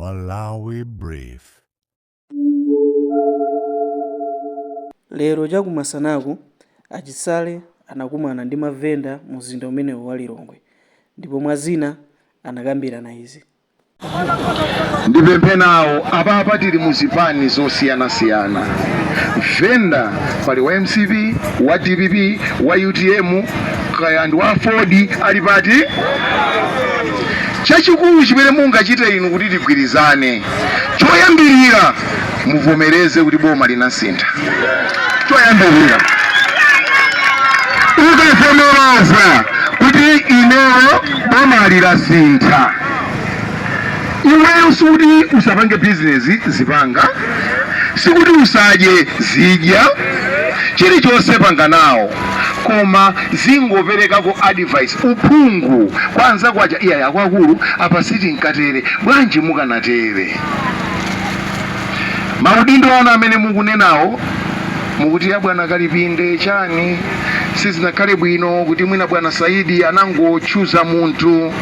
Malawi Brief. Lero chakumasanaku achisale anakumana ndi mavenda mu mzinda umenewu wa Lilongwe ndipo mwazina anakambirana izi. Ndipemphe nawo apa tili muzipani zosiyanasiyana. Venda pali wa MCP, wa DPP, wa UTM, kaya ndi wa Ford ali pati. Chachikulu chimene mungachite inu kuti tigwirizane. Choyambirira muvomereze kuti boma linasintha. Choyambirira ukavomereza kuti ineyo boma linasintha. Iweyo sikuti usapange business zipanga, sikuti usadye zidya, chilichonse panga nawo, koma zingoperekako advice uphungu kwanza kwacha iya yakwakulu apa siti nkatere bwanji mukanatere. Maudindo ana amene mukunenawo mukuti ya bwana Kalipinde chani sizinakhale bwino kuti mwina bwana Saidi anangochuza munthu.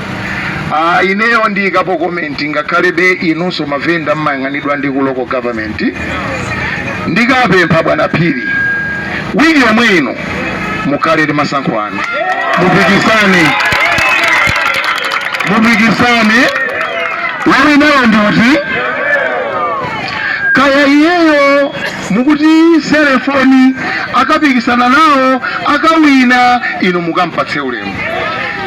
Ineyo ndikapo comment ngakhalebe inunso mavenda mmayang'anidwa ndi ku local government. Ndikapempha bwana Phiri wiki yomwe ino mukhalere masankho anu mupikisane wawinawo ndikuti kaya iyeyo mukuti selefoni akapikisana nawo akawina inu mukampatse ulemu,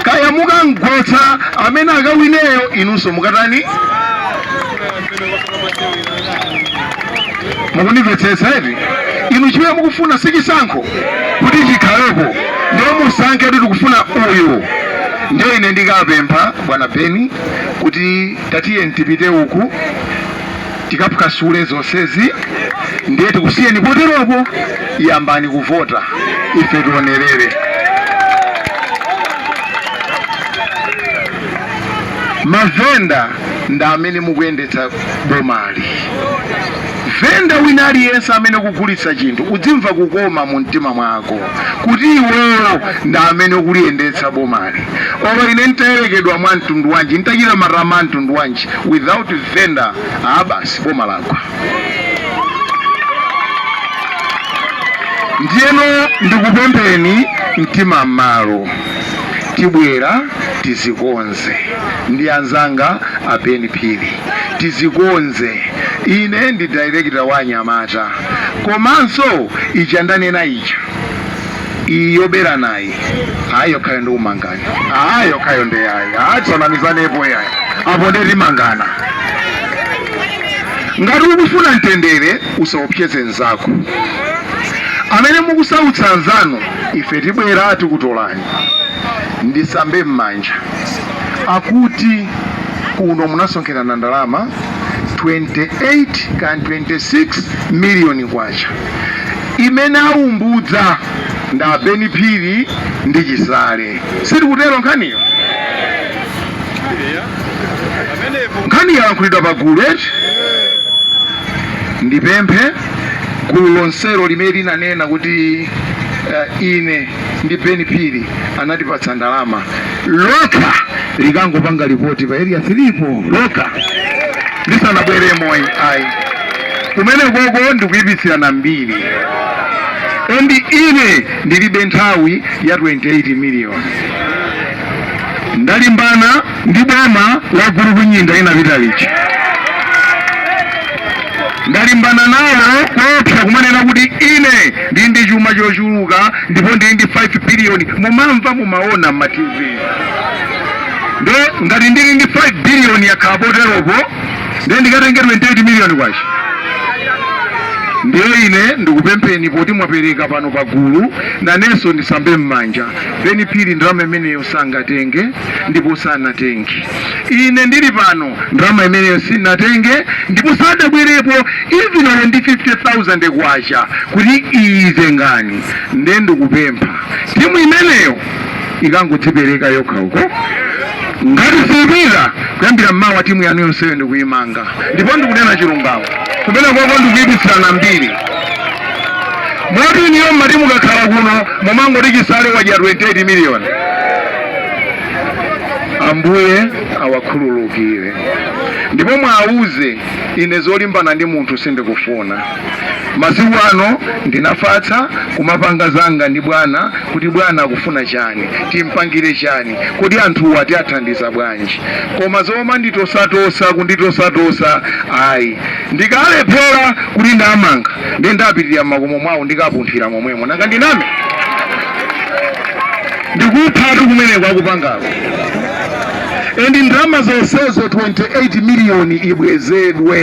kaya mukangotsa amene akawineyo inunso mukatani. Mukunimvetsetsa eti inu chimene mukufuna sichisankho kuti chikhalepo ndiye musankhe kuti tikufuna uyu. Ndiye ine ndikapempha bwana Beni kuti tatiye tipite uku tikapukasule zonsezi, ndiye tikusiyeni poteropo yambani kuvota ife tionerere. Mavenda nda amene mukuyendetsa bomali. Venda wina aliyense amene kugulitsa chinthu udzimva kukoma mu mtima mwako kuti iweyo nda amene ukuliyendetsa bomali. Olo ine ntayerekedwa mwa mtundu wanji, ntachita marama mtundu wanji, without venda basi boma lagwa. Ndiyeno ndikupempheni mtima m'malo tibwera tizikonze ndi anzanga apeni Phiri tizikonze. Ine ndi director wa Nyamata komanso icha ndanena icha iyobera nayi ayo khayo ndi umangani ayo khayo ndi yayi atsonamizanepo yayi apo ndi mangana. Ngati ukufuna mtendere usaopseze nzako amene mukusautsa anzanu ife tibwera tikutolani. Ndisambe m'manja akuti kuno munasonkherana ndalama 28 kan 26 million kwacha imene aumbudza nda Beni Phiri ndi Chisale. Siri kutero nkhaniyo? Nkhani yalankhulidwa pagulu eti. Ndipemphe gulu lonselo limene linanena kuti ine ndi Beni Phiri anatipatsa ndalama loka likangopanga ripoti pa area 3 loka lisanabweremo ayi kumene koko ndikuyipitsirana mbiri endi ine ndilibe nthawi ya 28 million. Ndalimbana ndi boma la gulu kunyinda inapita lichi, ndalimbana nawo kuopsa kumanena kuti ine ndi chuma chochuluka ndipo ndi 5 billion. Mumamva mumaona ma TV ndo ngati ndi 5 billion yakhapoteropo ndiye ndikatengera 28 million kwachi. Ndiye ine ndikupempheni poti mwapereka pano pagulu nanenso ndisambe m'manja. Beni Phiri ndalama imeneyo sangatenge ndipo sanatenge. Ine ndili pano ndalama imeneyo sinatenge ndipo sadabwerepo even ole ndi 50,000 kwacha kuti ize ngani. Ndiye ndikupempha timu imeneyo ikangodzipereka yokha uko. Ngati sipita kuyambira mmawa timu yanu yonseyo ndikuyimanga ndipo ndikunena chilungamo kumene koko ndikuyipitsirana mbiri. Mwati niyo mmati mukakhala kuno momangoti Chisale wadya 28 million. Ambuye awakhululukire ndipo mwauze ine zolimbana ndi munthu sindikufuna. Masiku ano ndinafatsa kumapanga zanga ndi bwana kuti bwana akufuna chani, timpangire chani, kuti anthuwa atiathandiza bwanji. Koma zoma nditosatosa kunditosatosa ayi, ndikalephera kuti ndamanga ndi ndapitirira makomo mwawo ndikapunthira momwemo nanga ndiname ndikuphatu kumene kwakupangako. Endi ndalama zonsezo 28 miliyoni ibwezedwe.